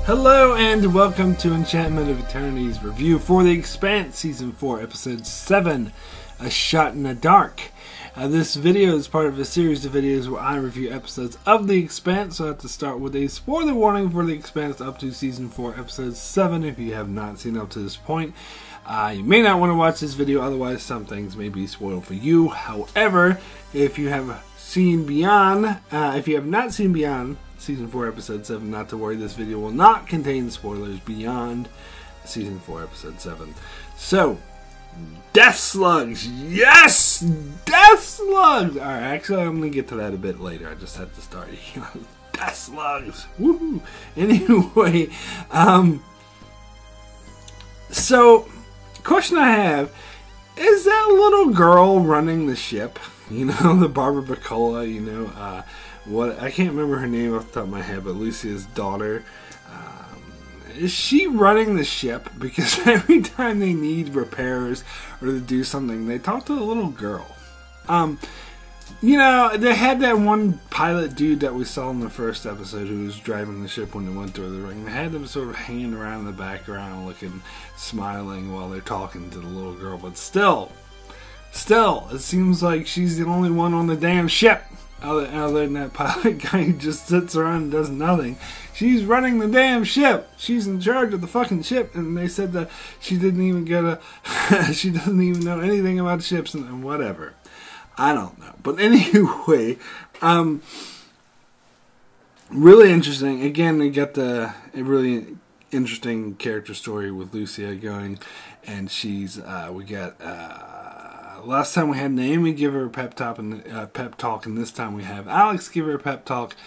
Hello and welcome to Enchantment of Eternity's review for The Expanse Season 4, Episode 7, A Shot in the Dark. This video is part of a series of videos where I review episodes of The Expanse, so I have to start with a spoiler warning for The Expanse up to Season 4, Episode 7 if you have not seen up to this point. You may not want to watch this video, otherwise some things may be spoiled for you. However, if you have seen beyond, if you have not seen beyond Season 4, Episode 7, not to worry, this video will not contain spoilers beyond Season 4, Episode 7. So, Death Slugs! Yes! Death Slugs! Alright, actually I'm going to get to that a bit later. I just had to start. Death Slugs! Woohoo! Anyway, so, question I have, is that little girl running the ship? You know, the Barbara Bacola, you know, what I can't remember her name off the top of my head, but Lucia's daughter. Is she running the ship? Because every time they need repairs or to do something, they talk to the little girl. You know, they had that one pilot dude that we saw in the first episode who was driving the ship when they went through the ring. They had them sort of hanging around in the background, looking, smiling while they're talking to the little girl. But still, it seems like she's the only one on the damn ship. Other than that pilot guy who just sits around and does nothing. She's running the damn ship. She's in charge of the fucking ship. And they said that she didn't even get a... she doesn't even know anything about ships and whatever. I don't know. But anyway, really interesting. Again, we got a really interesting character story with Lucia going. And she's... we got... last time we had Naomi give her a pep talk, and this time we have Alex give her a pep talk,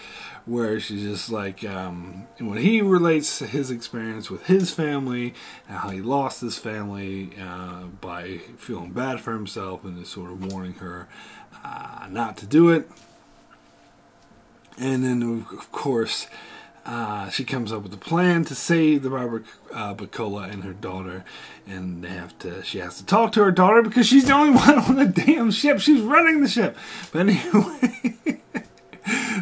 where she's just like, when he relates to his experience with his family and how he lost his family by feeling bad for himself, and is sort of warning her not to do it. And then, of course, she comes up with a plan to save the Barbara Bacola and her daughter, and she has to talk to her daughter because she's the only one on the damn ship. She's running the ship. But anyway,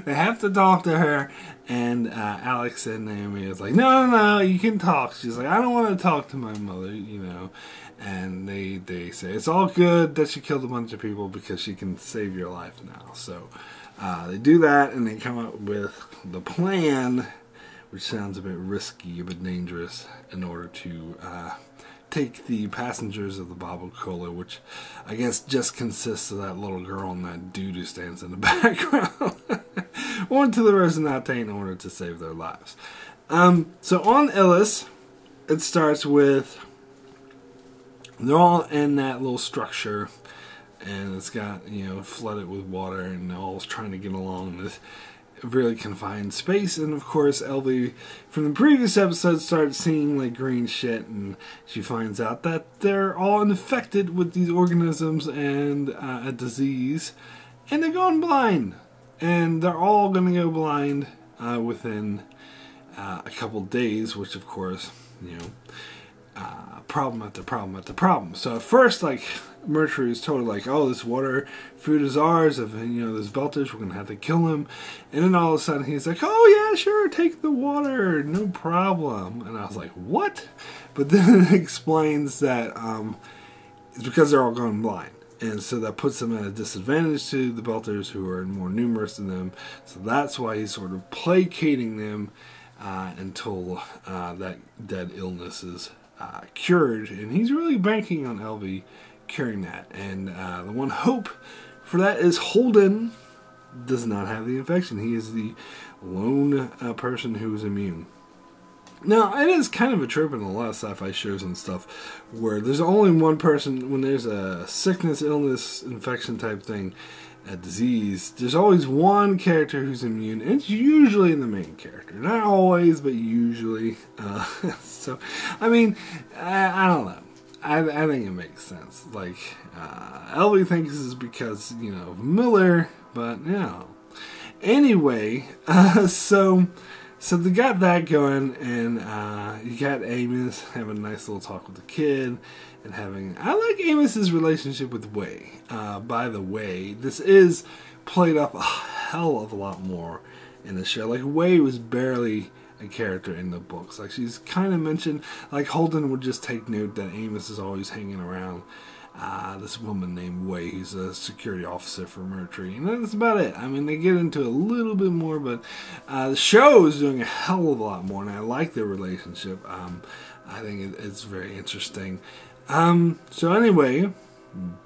they have to talk to her, and Alex and Naomi is like, no, you can talk. She's like, I don't want to talk to my mother, you know. And they say it's all good that she killed a bunch of people because she can save your life now. So they do that, and they come up with the plan, which sounds a bit risky, a bit dangerous, in order to take the passengers of the Barbara Bacola, which I guess just consists of that little girl and that dude who stands in the background, onto the Resonate in order to save their lives. So on Illis, it starts with they're all in that little structure, and it's got, you know, flooded with water, and they're all trying to get along in this really confined space. And of course, Elvie from the previous episode started seeing like green shit, and she finds out that they're all infected with these organisms and a disease, and they're going blind, and they're all going to go blind within a couple days, which of course, you know, problem after problem after problem. So at first, like, Mercury is totally like, oh, this water food is ours, if, you know, there's belters, we're gonna have to kill him. And then all of a sudden he's like, oh yeah, sure, take the water, no problem. And I was like, what? But then it explains that it's because they're all going blind, and so that puts them at a disadvantage to the belters, who are more numerous than them. So that's why he's sort of placating them until that illness is cured, and he's really banking on Elvie curing that. And the one hope for that is Holden does not have the infection. He is the lone person who is immune. Now, it is kind of a trope in a lot of sci-fi shows and stuff where there's only one person, when there's a sickness, illness, infection type thing, a disease, there's always one character who's immune, and it's usually the main character. Not always, but usually. So, I mean, I don't know. I think it makes sense. Like, Elvie thinks this is because, you know, of Miller, but, you know. Anyway, so they got that going, and you got Amos having a nice little talk with the kid, and I like Amos's relationship with Wei. By the way, this is played up a hell of a lot more in the show. Like, Wei was barely a character in the books. Like, she's kind of mentioned, like Holden would just take note that Amos is always hanging around this woman named Wei, who's a security officer for Mercury, and that's about it. I mean, they get into a little bit more, but the show is doing a hell of a lot more, and I like their relationship. I think it's very interesting. So anyway,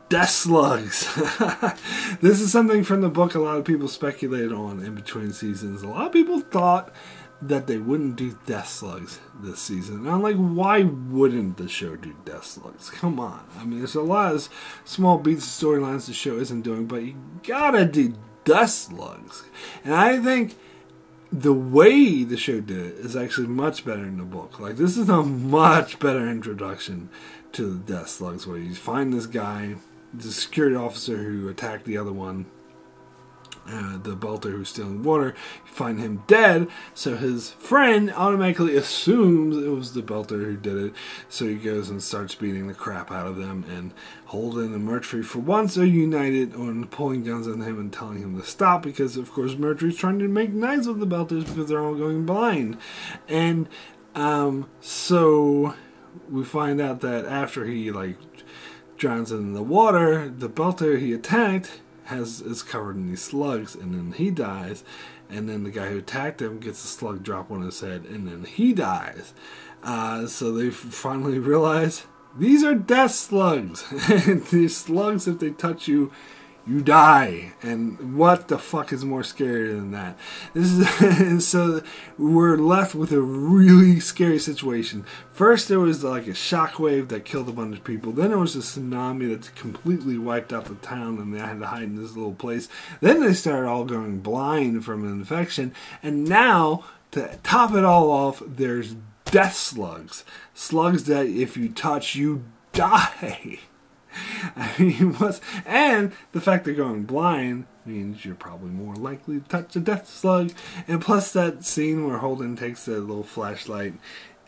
death slugs. This is something from the book a lot of people speculated on in between seasons. A lot of people thought that they wouldn't do death slugs this season. And I'm like, why wouldn't the show do death slugs? Come on. I mean, there's a lot of small beats of storylines the show isn't doing, but you gotta do death slugs. And I think the way the show did it is actually much better in the book. Like, this is a much better introduction to the death slugs, where you find this guy, the security officer who attacked the other one, the belter who's stealing water. You find him dead, so his friend automatically assumes it was the belter who did it, so he goes and starts beating the crap out of them, and Holden and Mercury for once are united on pulling guns on him and telling him to stop, because of course Mercury's trying to make nice with the belters because they're all going blind. And so we find out that after he like drowns in the water, the belter he attacked is covered in these slugs, and then he dies, and then the guy who attacked him gets a slug drop on his head, and then he dies. So they finally realize these are death slugs. These slugs, if they touch you, you die. And what the fuck is more scary than that? This is so we're left with a really scary situation. First, there was like a shockwave that killed a bunch of people. Then there was a tsunami that completely wiped out the town, and they had to hide in this little place. Then they started all going blind from an infection. And now, to top it all off, there's death slugs. Slugs that if you touch, you die. I mean, and the fact they're going blind means you're probably more likely to touch a death slug. And plus that scene where Holden takes the little flashlight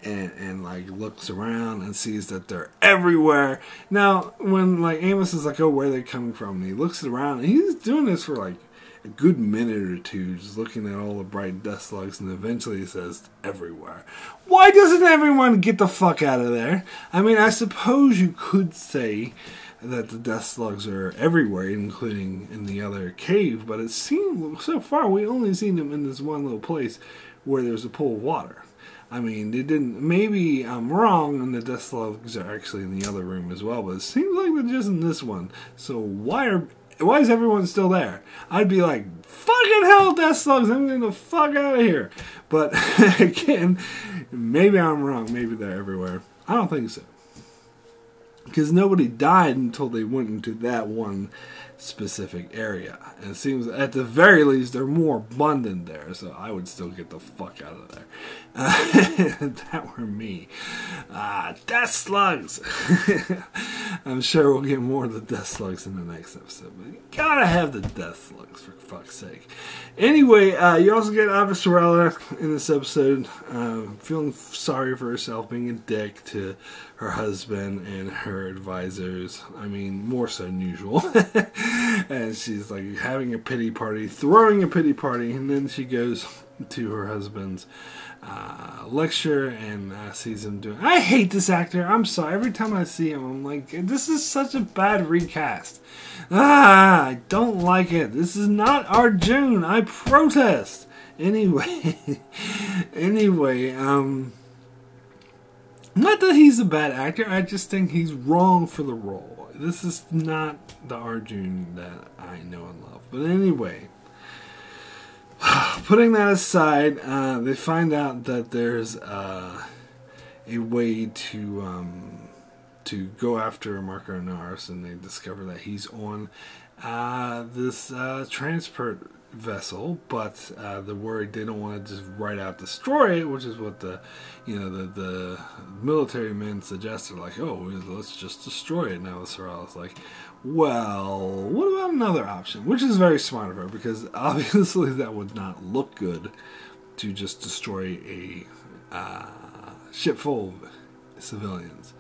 and like looks around and sees that they're everywhere. Now, when like Amos is like, oh, where are they coming from? And he looks around, and he's doing this for like a good minute or two, just looking at all the bright death slugs, and eventually he says, everywhere. Why doesn't everyone get the fuck out of there? I mean, I suppose you could say that the death slugs are everywhere, including in the other cave, but it seems, so far, we only seen them in this one little place where there's a pool of water. I mean, they didn't, maybe I'm wrong, and the death slugs are actually in the other room as well, but it seems like they're just in this one. So why is everyone still there? I'd be like, fucking hell, death slugs, I'm getting the fuck out of here. But again, maybe I'm wrong. Maybe they're everywhere. I don't think so. Because nobody died until they went into that one specific area. And it seems, at the very least, they're more abundant there. So I would still get the fuck out of there. If that were me. Death slugs! I'm sure we'll get more of the death slugs in the next episode. But you gotta have the death slugs, for fuck's sake. Anyway, you also get Ava Sorella in this episode, feeling sorry for herself, being a dick to her husband and her advisors. I mean, more so than usual. And she's like having a pity party, throwing a pity party, and then she goes to her husband's lecture and sees him doing. I hate this actor. I'm sorry. Every time I see him, I'm like, this is such a bad recast. I don't like it. This is not Arjun. I protest. Anyway, not that he's a bad actor. I just think he's wrong for the role. This is not the Arjun that I know and love. But anyway, putting that aside, they find out that there's a way to go after Marco Naris, and they discover that he's on this transport vessel, but they're worried they don't want to just right out destroy it, which is what the military men suggested, like, oh, let's just destroy it. Now Sorella's like, well, what about another option? Which is very smart of her, because obviously that would not look good to just destroy a ship full of civilians.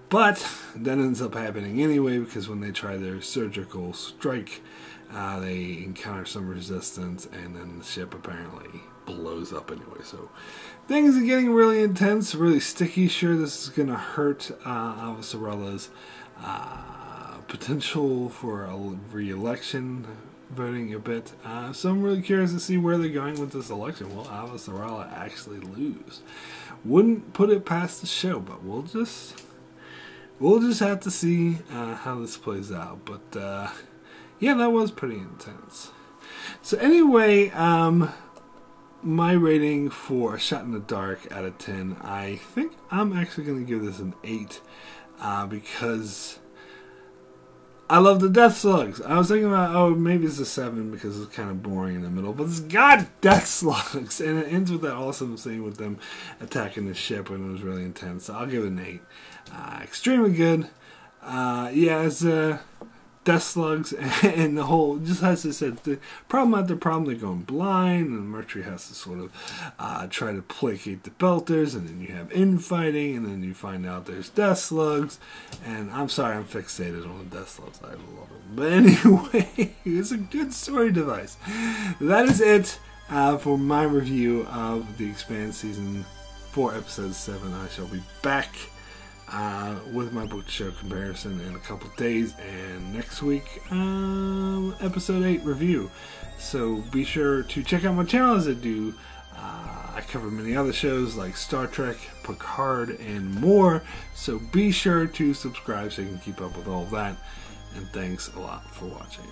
But that ends up happening anyway, because when they try their surgical strike, they encounter some resistance, and then the ship apparently blows up anyway. So things are getting really intense, really sticky. Sure, this is going to hurt Avasarella's potential for a re-election voting a bit. So I'm really curious to see where they're going with this election. Will Avasarala actually lose? Wouldn't put it past the show, but we'll just have to see how this plays out. But yeah, that was pretty intense. So anyway, my rating for A Shot in the Dark out of 10, I think I'm actually going to give this an 8 because I love the death slugs. I was thinking about, oh, maybe it's a 7 because it's kind of boring in the middle, but it's got death slugs, and it ends with that awesome scene with them attacking the ship, and it was really intense. So I'll give it an 8. Extremely good. Yeah, it's death slugs, and the whole, just as I said, the problem after problem, they're going blind, and Mercury has to sort of try to placate the Belters, and then you have infighting, and then you find out there's death slugs, and I'm sorry I'm fixated on the death slugs, I love it. But anyway, it's a good story device. That is it for my review of The Expanse Season 4, Episode 7. I shall be back with my book show comparison in a couple days, and next week episode 8 review. So be sure to check out my channel as I do. I cover many other shows like Star Trek, Picard, and more. So be sure to subscribe so you can keep up with all of that. And thanks a lot for watching.